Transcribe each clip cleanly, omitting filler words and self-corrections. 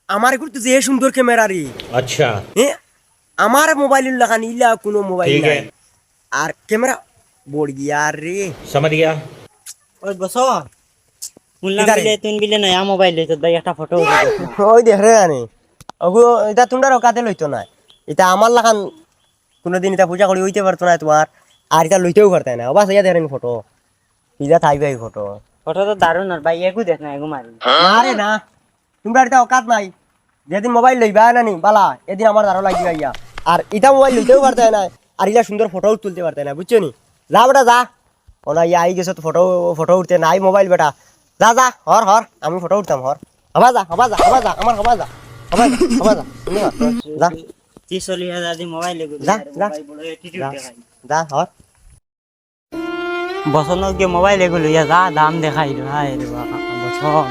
আমার করতে যে সুন্দর ক্যামেরা রে। अच्छा আমার মোবাইলের লাগান ইলা কোনো মোবাইল ठीक নাই है আর ক্যামেরা বড়িয়া রে। समझ गया ওই বসো শুনলাম কিদারে? বিলে তুই বিলে নয়া মোবাইল লইছ ভাই একটা ফটো ওই দেখ রে আনে ওগো এটা তোমরা রকাতে লইতো না, এটা আমার লাগান কোনোদিন এটা পূজা করি হইতে পারতো না তোমার, আর এটা লইতেও পারতে না। অবাস ইয়া দেখেন ফটো ইয়া থাকবে এই ফটো। ফটো তো দারুণ আর ভাই এগু দেখ না এগু মারি না রে না, তোমরা এটা অকাত নাই। যেদিন মোবাইল লইবা না নি বালা এদিন আমার দারো লাগি ইয়া, আর এটা মোবাইল লইতেও পারতে না, আর ইলা সুন্দর ফটোও তুলতে পারতে না, বুঝছো নি? যা বেটা যা, ওনা ইয়া আই গেছে তো ফটো ফটো উঠতে নাই মোবাইল বেটা, যা যা হর হর আমি ফটো উঠতাম হর। হবা যা হবা যা হবা যা আমার হবা যা হবা যা হবা যা তুমি হর, যা 30-40 দি মোবাইল এগু যা, যা। ভাই বড় অ্যাটিটিউড যা দেখাই যা হর। বসন কে মোবাইল এগু লইয়া যা দাম দেখাই রে ভাই রে বাবা বসন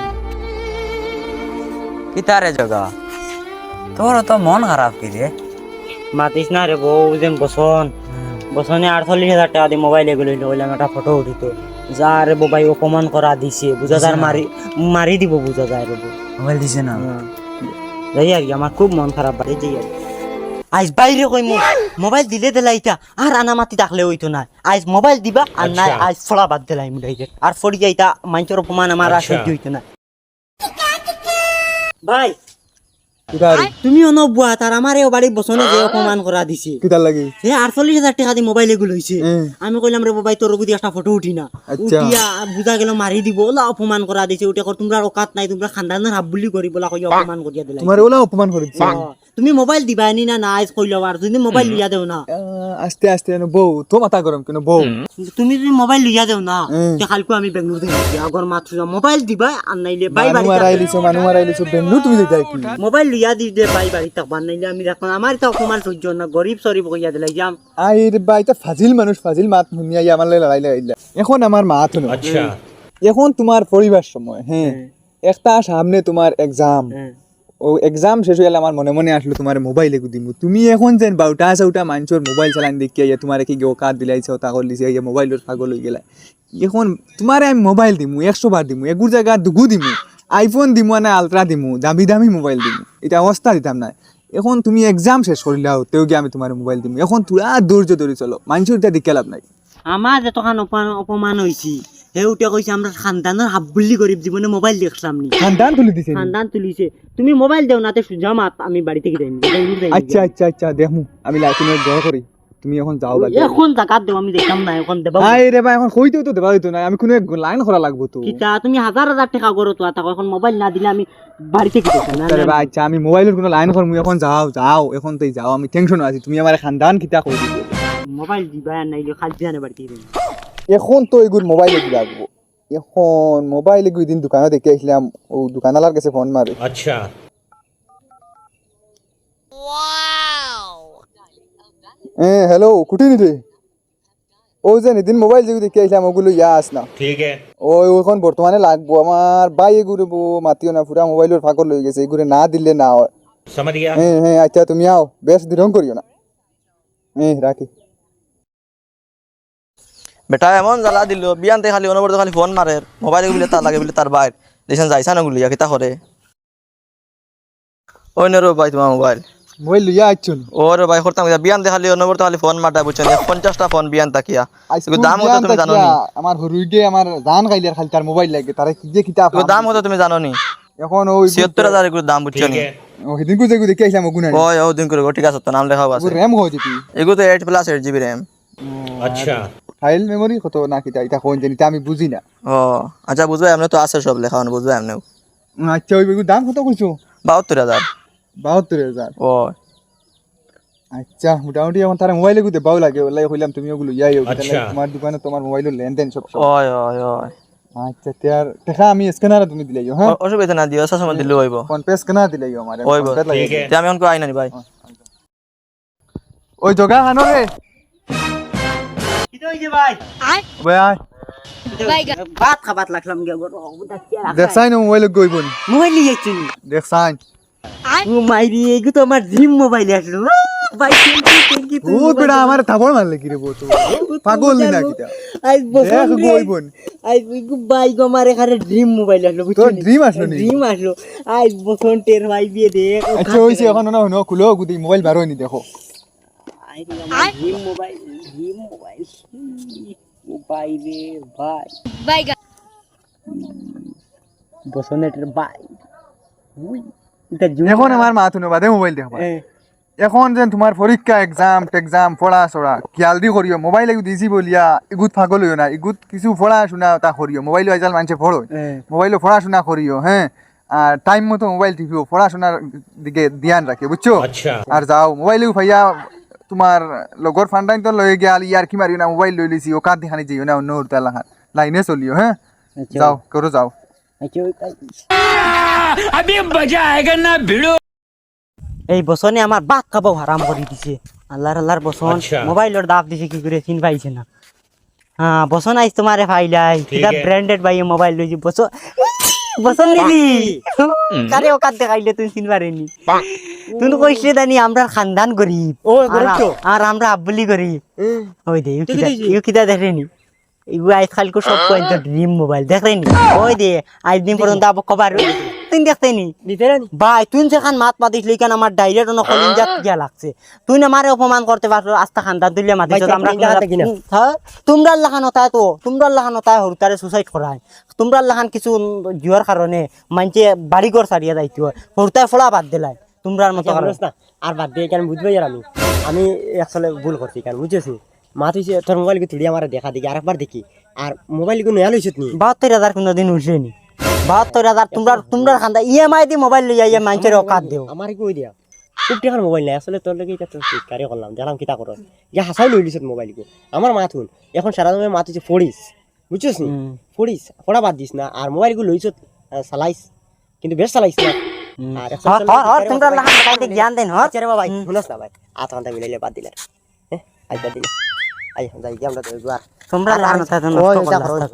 কিতারে জগা তোর তো মন খারাপ কি রে? মাতিস না রে বউ যেন বসন বসনে 48,000 টাকা দি মোবাইল এগু লইলো ওইলাম একটা ফটো উঠিত যা রে বউ ভাই অপমান করা দিছে বুঝা যার মারি মারি দিব বুঝা যায় রে বউ মোবাইল দিছে না যাই আর কি, আমার খুব মন খারাপ বাড়ি যাই আর আজ বাইরে কই মোবাইল দিলে দিলাইতা আর আনা মাতি ডাকলে হইতো না, আজ মোবাইল দিবা আর না আচ্ছা। আজ ফড়া বাদ দিলাই ডাইরেক্ট আর ফড়ি যাইতা মাইনচর অপমান আমার আচ্ছা। আসে হইতো না। ভাই কিতারে তুমি অনবুয়া তার আমারেও বাড়ি বসনে যে অপমান করা দিছে কিতার লাগি সে 48,000 টাকা দিয়ে মোবাইল এগুলো হইছে। হুম। আমি কইলাম রে ভাই তোর গুদি একটা ফটো উঠি না, আচ্ছা। উঠিয়া বুঝা গেল মারি দিব ওলা অপমান করা দিছে, উঠে কর তোমরা অকাত নাই তোমরা খানদানের হাব বুলি করি বলা কই অপমান করিয়া দিলাই। তোমার ওলা অপমান করে দিছে তুমি মোবাইল দিবা নি না না আজ কইলো আর যদি মোবাইল লিয়া দেও না আস্তে আস্তে বউ তো মাথা গরম কেন বউ তুমি যদি মোবাইল লিয়া দেও না হুম। তে কালকে আমি বেঙ্গলোর থেকে আসি আগর মাত্র মোবাইল দিবা আর নাইলে বাই মানু মারাইলিছো বেন্নু তুমি যাই কি মোবাইল লিয়া দি দে বাই বাড়ি থাকবার নাইলে আমি রাখলাম আমার তো অপমান সহ্য না গরিব সরিব কইয়া দিলাই যাম আইরে বাইটা ফাজিল মানুষ ফাজিল মাত শুনিয়া আমার লড়াই লাগাইলা। এখন আমার মা তো अच्छा এখন তোমার পরিবার সময় হ্যাঁ একটা সামনে তোমার এক্সাম, ও এক্সাম শেষ হয়ে গেলে আমার মনে মনে আসলো তোমার মোবাইল এগু দিমু, তুমি এখন যেন বাউটা সাউটা মানুষের মোবাইল চালান দেখিয়া ইয়া তোমার কি কার্ড দিলাইছো তাকল দিছে ইয়া মোবাইলের পাগল হয়ে গেলা। এখন তোমার আমি মোবাইল দিমু 100 বার দিমু, এগুর জায়গা দুগু দিমু, আইফোন দিমু না আলট্রা দিমু, দামি দামি মোবাইল দিমু, এটা অবস্থা দিতাম না। এখন তুমি এক্সাম শেষ করিলাও তেও গিয়ে আমি তোমার মোবাইল দিমু, এখন তুরা ধৈর্য ধরে চলো, মানুষের এটা দিকে লাভ নাই। আমার যতখান অপমান হয়েছি হে উঠে কইছে আমরা খানদানের হাব বুলি গরিব জীবনে মোবাইল দেখলাম নি খানদান তুলি দিছে নি? খানদান তুলিছে তুমি মোবাইল দেও না তে সুজামাত আমি বাড়ি থেকে যাই আচ্ছা আচ্ছা আচ্ছা দেখমু আমি লাইটিনের দয়া করি, তুমি এখন যাও বাদ দাও। এখন জাকাত দেও আমি দেখতাম না এখন দেবা আই রে ভাই এখন কইতেও তো দেবা হইতো না, আমি কোনো লাইন করা লাগবো তো। কিতা তুমি 1,000 টাকা করো তো আতা এখন মোবাইল না দিলে আমি বাড়ি থেকে যেতাম না আরে ভাই আচ্ছা আমি মোবাইলের কোনো লাইন করমু, এখন যাও যাও এখন তুই যাও, আমি টেনশন আছি, তুমি আমার খানদান কিতা কই দিবে। মোবাইল দিবা আর নাইলে খালি জানে বাড়ি থেকে যাই এখন তো এগুলো মোবাইলে কি লাগবো, এখন মোবাইলে দুই দিন দোকানে দেখে আসলাম, ও দোকানওয়ালার কাছে ফোন মারে। अच्छा হ্যালো কুটি নিলে ও যে এদিন মোবাইল যেগুলো দেখে আসলাম ওগুলো ইয়া আস না, ठीक है ওই এখন বর্তমানে লাগবো আমার ভাই এগুলো মাতিও না, পুরা মোবাইলের ফাঁকর লই গেছে, এগুলো না দিলে না হয়। समझ गया হ্যাঁ আচ্ছা তুমি আও, বেশ দৃঢ় করিও না, রাখি। বেটা এমন জ্বালা দিল বিয়ানতে খালি অনবরত খালি ফোন মারে মোবাইল বলে তার লাগে বলে তার বাইর দেখছেন যাইছা না গুলিয়া কিতা করে ওই নে রো ভাই তোমার মোবাইল মোবাইল লইয়া আইছুন ওরে ভাই করতাম বিয়ানতে খালি অনবরত খালি ফোন মারটা বুঝছেন 50টা ফোন বিয়ান তাকিয়া এগুলো দাম কত তুমি জানো নি? আমার হরুইগে আমার জান খাইলে খালি তার মোবাইল লাগে, তারে কি যে কিতা এগুলো দাম কত তুমি জানো নি? এখন ওই 76,000 এগুলো দাম বুঝছো ठीक নি? है ও সেদিন কো যেগু দেখে আইলাম ওগুনা ওই ও দিন করে ঠিক আছে তো নাম লেখাও আছে র্যাম হয় যেটি এগুলো তো 8+8 জিবি র্যাম। अच्छा ফাইল মেমরি কত না কিতা এটা কোন জানি তা আমি বুঝি না। ও আচ্ছা বুঝবে এমনি তো আছে সব লেখা বুঝবে এমনি আচ্ছা ওই বেগু দাম কত কইছো? 72,000 72,000। ও আচ্ছা মোটামুটি এখন তার মোবাইলে গুতে বাউ লাগে, ওলাই কইলাম তুমি ওগুলো ইয়াই আচ্ছা। তোমার দোকানে তোমার মোবাইলের লেনদেন সব সব। ওই ওই ওই আচ্ছা তার দেখা আমি স্ক্যানার তুমি দিলাইও হ্যাঁ, অসুবিধা না দিও সময় দিলে হইব ফোন পে স্ক্যানার দিলাইও আমারে ওইব ফোন পে লাগে। ठीक है তে আমি অনকো আইনা নি ভাই ওই জগা হানো রে কি হইছে ভাই ভাই আয় ভাত খাবাত লাগলাম গে দেখছাই না মোবাইল গইবনি, মোবাইল নিয়ে যাচ্ছি দেখছাই ও মাইরি এগু তো আমার ড্রিম মোবাইল আসলো ভাই থ্যাংক ইউ বহুত বেটা আমার থাপড় মারলে কি রে বউ পাগল নি না কিটা আজ বছর দেখ বই বোন আজ বাই গো আমার এখানে ড্রিম মোবাইল আসলো তোর dream আসলো নি? ড্রিম আসলো আজ বছর টের ভাই বিয়ে দেখ আচ্ছা হইছে এখন না হনো খুলো গুদি মোবাইল বার হয়নি দেখো ড্রিম মোবাইল ও ভাই রে ভাই Bye. বসন্তের ভাই উই এটা এখন আমার মা তুনো বাদে মোবাইল দেখবা এখন যেন তোমার পরীক্ষা এক্সাম পড়াশোনা খেয়ালদি করিও মোবাইল এগু দিছি বলিয়া ইগুত পাগল হইও না ইগুত কিছু পড়াশোনা তা করিও মোবাইল আজকাল মানুষে পড়ো মোবাইলে পড়াশোনা করিও হ্যাঁ আর টাইম মতো মোবাইল টিপিও পড়াশোনার দিকে ধ্যান রাখিও বুঝছো আর যাও মোবাইলে ভাইয়া তোমার লগর ফান্ডাইন তো লয়ে গেল ইয়ার কি মারিও না মোবাইল লই লিছি ও কাদ দেখানি যাইও না অন্য উড়তা লাইনে চলিও হ্যাঁ যাও করো যাও এই বসনে আমার বাদ খাবো হারাম করে দিছে আল্লাহর বসন মোবাইলের দাব দিছে কি করে চিন পাইছে না হ্যাঁ বসন আইস তোমারে ফাইলাই কিটা ব্র্যান্ডেড ভাই মোবাইল লইছি বসন নিবি কারে ওকাত দেখাইলে তুই চিন পারেনি তুই কইছিলে জানি আমরা খানদান গরিব আর আমরা আব্বুলি গরিব ওই দে ইউ কিটা দেখেনি ইগু আজকাল কো সব কইতো ড্রিম মোবাইল দেখেনি ওই দে আজ দিন পর্যন্ত আব কবার তুই দেখতেনি ভাই তুই যেখান মাত পাতিস লইকান আমার ডাইরেক্ট অন কলিন জাত গিয়া লাগছে তুই না মারে অপমান করতে পারছো আস্তা খানদান তুইলে মাতিছ আমরা হ্যাঁ তোমরা লাখান হতায় তো তোমরা লাখান হতায় হরতারে সুসাইড করায় তোমরা লাখান কিছু জুয়ার কারণে মানছে বাড়ি ঘর ছাড়িয়া যাইতো হরতায় ফলা বাদ দিলাই তোমরার মতো না আর বাদ দিয়ে কেন বুঝবাই আর আমি আসলে ভুল করছি কেন বুঝেছি মা তুই তোর মোবাইল তুই আমার দেখা দেখি আরেকবার দেখি আর মোবাইল নয়া লইছত নি ৭২,০০০ কোনদিন উঠছেনি ৭২,০০০ তোমরা খান্দা ইএমআই দি মোবাইল লইয়া ইয়া মাইনচের অকাত দেও আমার কই দিয়া খুব টাকার মোবাইল নাই আসলে তোর লাগে এটা তো কারে করলাম দেখলাম কিতা করো ইয়া হাসাই লই লিছত মোবাইল আমার মাথুন এখন সারা দিনে মাথুছে ফড়িস বুঝছিস নি ফড়িস ফড়া বাদ দিস না আর মোবাইল লইছত চালাইস কিন্তু বেশ চালাইস না আর তোমরা লাহান কাইতে জ্ঞান দেন হর আচ্ছা রে বাবা শুনছ না ভাই আধা ঘন্টা মিলাইলে বাদ দিলে হ্যাঁ আজ বাদ দিলে আই যাই আমরা তো তোমরা লাহান কথা নষ্ট করলা